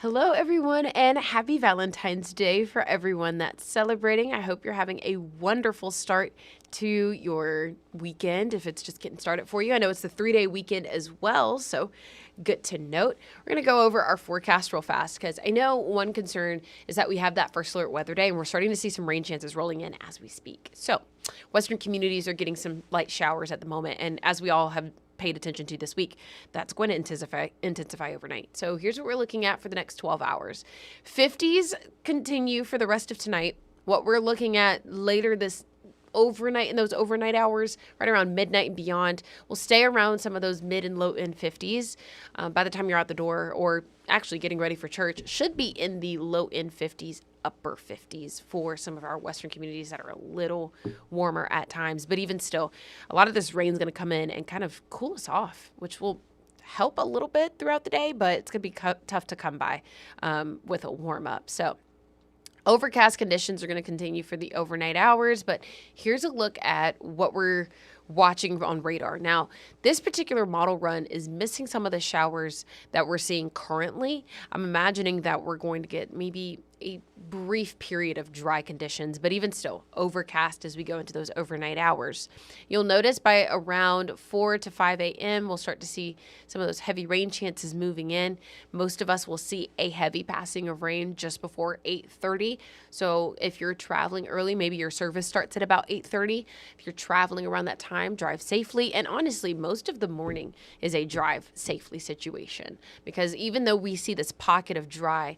Hello, everyone, and happy Valentine's Day for everyone that's celebrating. I hope you're having a wonderful start to your weekend if it's just getting started for you. I know it's the 3-day weekend as well, so good to note. We're going to go over our forecast real fast because I know one concern is that we have that first alert weather day and we're starting to see some rain chances rolling in as we speak. So, Western communities are getting some light showers at the moment, and as we all have paid attention to this week, that's going to intensify overnight. So here's what we're looking at for the next 12 hours. 50s continue for the rest of tonight. What we're looking at later this overnight, in those overnight hours, right around midnight and beyond, will stay around some of those mid and low end 50s. By the time you're out the door or actually getting ready for church, should be in the low end 50s, upper 50s for some of our Western communities that are a little warmer at times. But even still, a lot of this rain is going to come in and kind of cool us off, which will help a little bit throughout the day, but it's going to be tough to come by with a warm up. So overcast conditions are going to continue for the overnight hours, but here's a look at what we're watching on radar. Now, this particular model run is missing some of the showers that we're seeing currently. I'm imagining that we're going to get maybe a brief period of dry conditions, but even still, overcast as we go into those overnight hours. You'll notice by around 4 to 5 a.m., we'll start to see some of those heavy rain chances moving in. Most of us will see a heavy passing of rain just before 8:30. So if you're traveling early, maybe your service starts at about 8:30. If you're traveling around that time, drive safely. And honestly, most of the morning is a drive safely situation, because even though we see this pocket of dry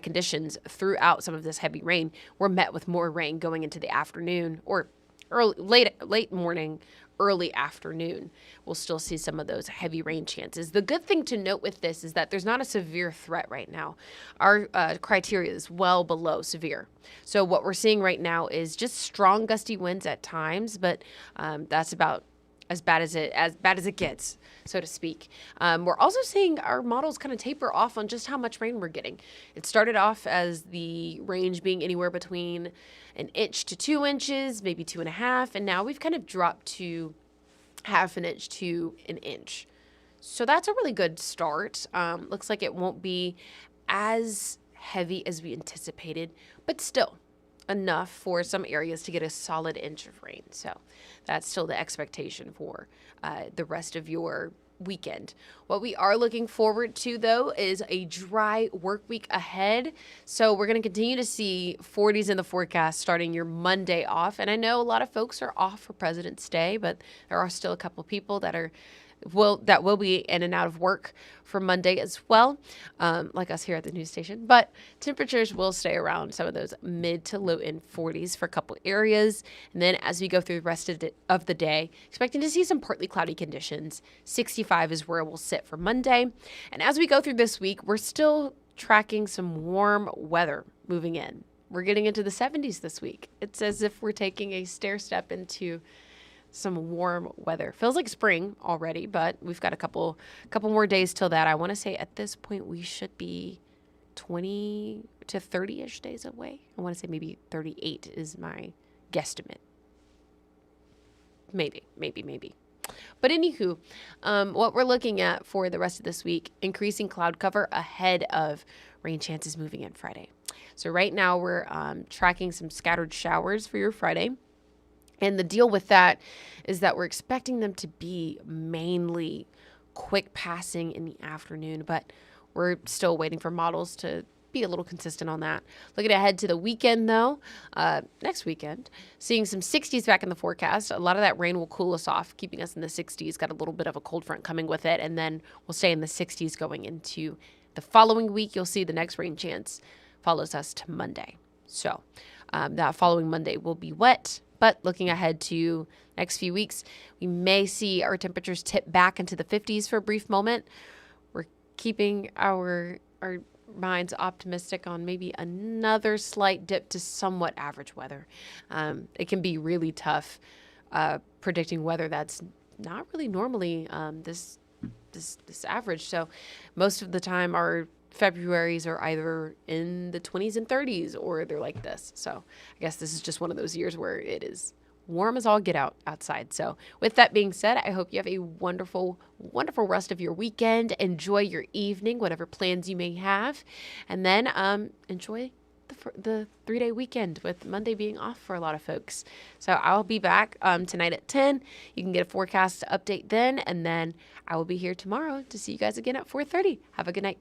conditions throughout some of this heavy rain, we're met with more rain going into the afternoon or late morning, early afternoon. We'll still see some of those heavy rain chances. The good thing to note with this is that there's not a severe threat right now. Our criteria is well below severe. So what we're seeing right now is just strong gusty winds at times, but that's about as bad as it gets, so to speak. We're also seeing our models kind of taper off on just how much rain we're getting. It started off as the range being anywhere between 1 inch to 2 inches, maybe 2.5, and now we've kind of dropped to 1/2 inch to 1 inch. So that's a really good start. Looks like it won't be as heavy as we anticipated, but still enough for some areas to get a solid inch of rain. So that's still the expectation for the rest of your weekend. What we are looking forward to, though, is a dry work week ahead. So we're going to continue to see 40s in the forecast starting your Monday off. And I know a lot of folks are off for President's Day, but there are still a couple of people that will be in and out of work for Monday as well, like us here at the news station. But temperatures will stay around some of those mid to low end 40s for a couple areas. And then as we go through the rest of the day, expecting to see some partly cloudy conditions. 65 is where we'll sit for Monday. And as we go through this week, we're still tracking some warm weather moving in. We're getting into the 70s this week. It's as if we're taking a stair step into some warm weather. Feels like spring already, but we've got a couple more days till that. I want to say at this point we should be 20 to 30-ish days away. I want to say maybe 38 is my guesstimate. Maybe. But anywho, what we're looking at for the rest of this week, increasing cloud cover ahead of rain chances moving in Friday. So right now we're tracking some scattered showers for your Friday. And the deal with that is that we're expecting them to be mainly quick passing in the afternoon, but we're still waiting for models to be a little consistent on that. Looking ahead to the weekend, though, next weekend, seeing some 60s back in the forecast. A lot of that rain will cool us off, keeping us in the 60s. Got a little bit of a cold front coming with it, and then we'll stay in the 60s going into the following week. You'll see the next rain chance follows us to Monday. So that following Monday will be wet. But looking ahead to next few weeks, we may see our temperatures tip back into the 50s for a brief moment. We're keeping our minds optimistic on maybe another slight dip to somewhat average weather. It can be really tough predicting weather that's not really normally this average. So most of the time our Februaries are either in the 20s and 30s or they're like this. So I guess this is just one of those years where it is warm as all get out outside. So with that being said, I hope you have a wonderful, wonderful rest of your weekend. Enjoy your evening, whatever plans you may have. And then enjoy the 3-day weekend with Monday being off for a lot of folks. So I'll be back tonight at 10. You can get a forecast update then, and then I will be here tomorrow to see you guys again at 4:30. Have a good night.